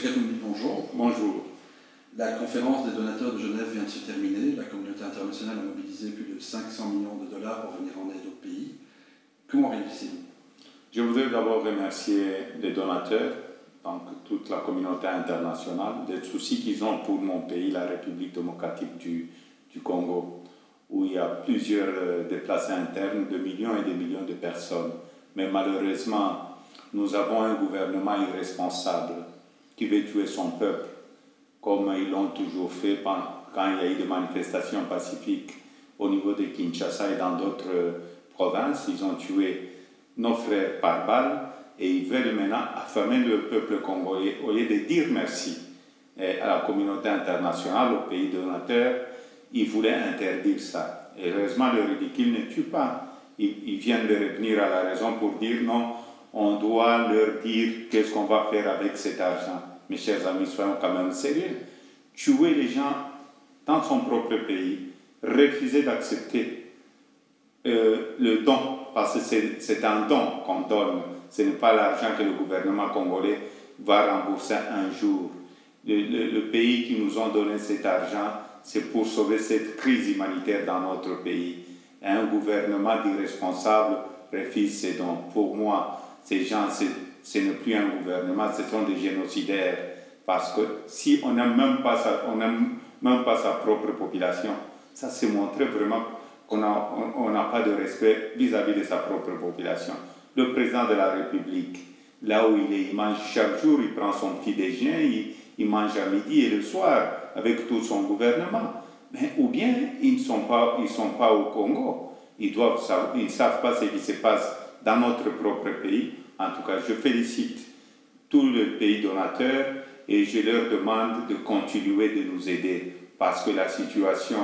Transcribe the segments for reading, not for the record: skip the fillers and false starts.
Katumbi, bonjour. Bonjour. La conférence des donateurs de Genève vient de se terminer. La communauté internationale a mobilisé plus de 500 millions de dollars pour venir en aide au pays. Comment réussissez-vous? Je voudrais d'abord remercier les donateurs, donc toute la communauté internationale, des soucis qu'ils ont pour mon pays, la République démocratique du Congo, où il y a plusieurs déplacés internes de millions et de millions de personnes. Mais malheureusement, nous avons un gouvernement irresponsable qui veut tuer son peuple, comme ils l'ont toujours fait quand il y a eu des manifestations pacifiques au niveau de Kinshasa et dans d'autres provinces. Ils ont tué nos frères par balle et ils veulent maintenant affamer le peuple congolais. Au lieu de dire merci à la communauté internationale, aux pays donateurs, ils voulaient interdire ça. Et heureusement, le ridicule ne tue pas. Ils viennent de revenir à la raison pour dire non, on doit leur dire qu'est-ce qu'on va faire avec cet argent. Mes chers amis, soyons quand même sérieux. Tuer les gens dans son propre pays, refuser d'accepter le don, parce que c'est un don qu'on donne, ce n'est pas l'argent que le gouvernement congolais va rembourser un jour. Le pays qui nous a donné cet argent, c'est pour sauver cette crise humanitaire dans notre pays. Et un gouvernement d'irresponsables refuse ces dons. Pour moi, ces gens, ce n'est plus un gouvernement, ce sont des génocidaires. Parce que si on n'aime même pas sa propre population, ça se montrait vraiment qu'on n'a pas de respect vis-à-vis de sa propre population. Le président de la République, là où il est, il mange chaque jour, il prend son petit déjeuner, il mange à midi et le soir avec tout son gouvernement. Mais, ou bien ils ne sont pas au Congo, ils ne savent pas ce qui se passe dans notre propre pays. En tout cas, je félicite tous les pays donateurs et je leur demande de continuer de nous aider parce que la situation,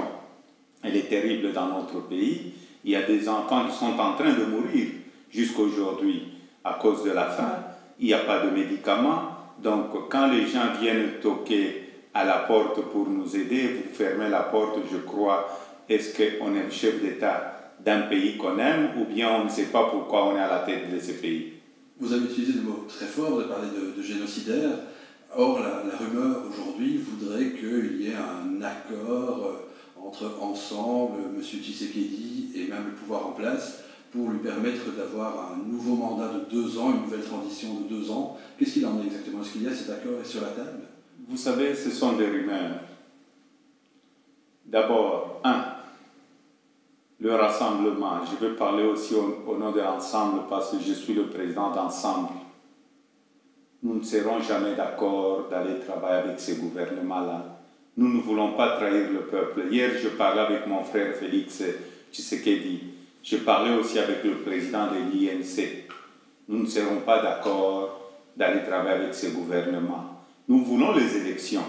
elle est terrible dans notre pays. Il y a des enfants qui sont en train de mourir jusqu'à aujourd'hui à cause de la faim. Il n'y a pas de médicaments. Donc, quand les gens viennent toquer à la porte pour nous aider, vous fermez la porte, je crois, est-ce qu'on est le chef d'État d'un pays qu'on aime ou bien on ne sait pas pourquoi on est à la tête de ce pays? Vous avez utilisé des mots très forts, vous avez parlé de génocidaire. Or, la rumeur aujourd'hui voudrait qu'il y ait un accord entre Ensemble, M. Tshisekedi et même le pouvoir en place pour lui permettre d'avoir un nouveau mandat de 2 ans, une nouvelle transition de 2 ans. Qu'est-ce qu'il en est exactement? Est-ce qu'il y a cet accord sur la table? Vous savez, ce sont des rumeurs. D'abord, le rassemblement. Je veux parler aussi au nom de l'Ensemble parce que je suis le président d'Ensemble. Nous ne serons jamais d'accord d'aller travailler avec ce gouvernement-là. Nous ne voulons pas trahir le peuple. Hier, je parlais avec mon frère Félix Tshisekedi. Je parlais aussi avec le président de l'INC. Nous ne serons pas d'accord d'aller travailler avec ce gouvernement. Nous voulons les élections.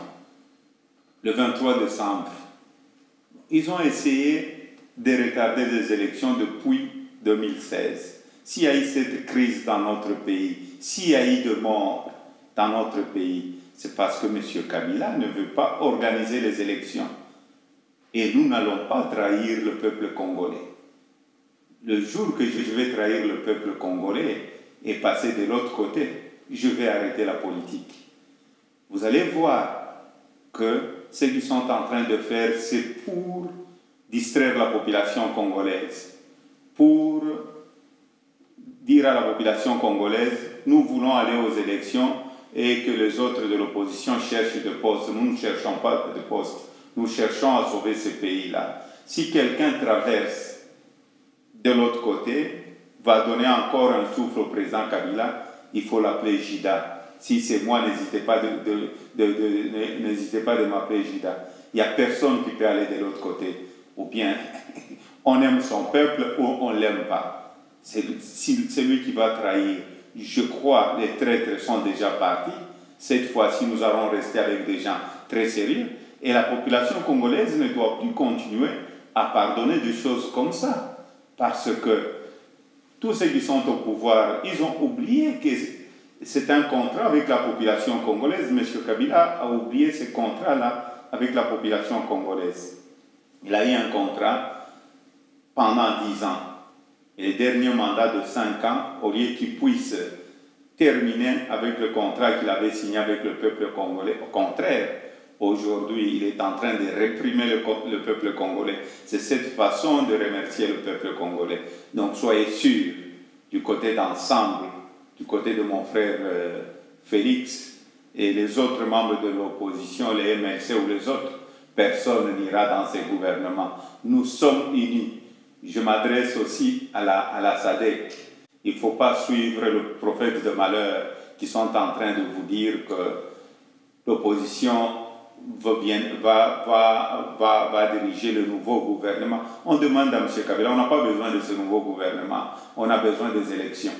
Le 23 décembre, ils ont essayé de retarder les élections depuis 2016. S'il y a eu cette crise dans notre pays, s'il y a eu de morts dans notre pays, c'est parce que M. Kabila ne veut pas organiser les élections. Et nous n'allons pas trahir le peuple congolais. Le jour que je vais trahir le peuple congolais et passer de l'autre côté, je vais arrêter la politique. Vous allez voir que ce qu'ils sont en train de faire, c'est pour distraire la population congolaise, pour dire à la population congolaise, nous voulons aller aux élections et que les autres de l'opposition cherchent des postes. Nous ne cherchons pas de postes, nous cherchons à sauver ce pays-là. Si quelqu'un traverse de l'autre côté, va donner encore un souffle au président Kabila, il faut l'appeler Jida. Si c'est moi, n'hésitez pas de m'appeler Jida. Il n'y a personne qui peut aller de l'autre côté. Ou bien, on aime son peuple ou on ne l'aime pas. C'est lui qui va trahir. Je crois que les traîtres sont déjà partis. Cette fois-ci, nous allons rester avec des gens très sérieux. Et la population congolaise ne doit plus continuer à pardonner des choses comme ça. Parce que tous ceux qui sont au pouvoir, ils ont oublié que c'est un contrat avec la population congolaise. M. Kabila a oublié ce contrat-là avec la population congolaise. Il a eu un contrat pendant 10 ans. Et le dernier mandat de 5 ans, au lieu qu'il puisse terminé avec le contrat qu'il avait signé avec le peuple congolais. Au contraire, aujourd'hui, il est en train de réprimer le peuple congolais. C'est cette façon de remercier le peuple congolais. Donc soyez sûrs, du côté d'ensemble, du côté de mon frère Félix et les autres membres de l'opposition, les MLC ou les autres, personne n'ira dans ces gouvernements. Nous sommes unis. Je m'adresse aussi à la SADC. Il ne faut pas suivre le prophète de malheur qui sont en train de vous dire que l'opposition va diriger le nouveau gouvernement. On demande à M. Kabila, on n'a pas besoin de ce nouveau gouvernement, on a besoin des élections.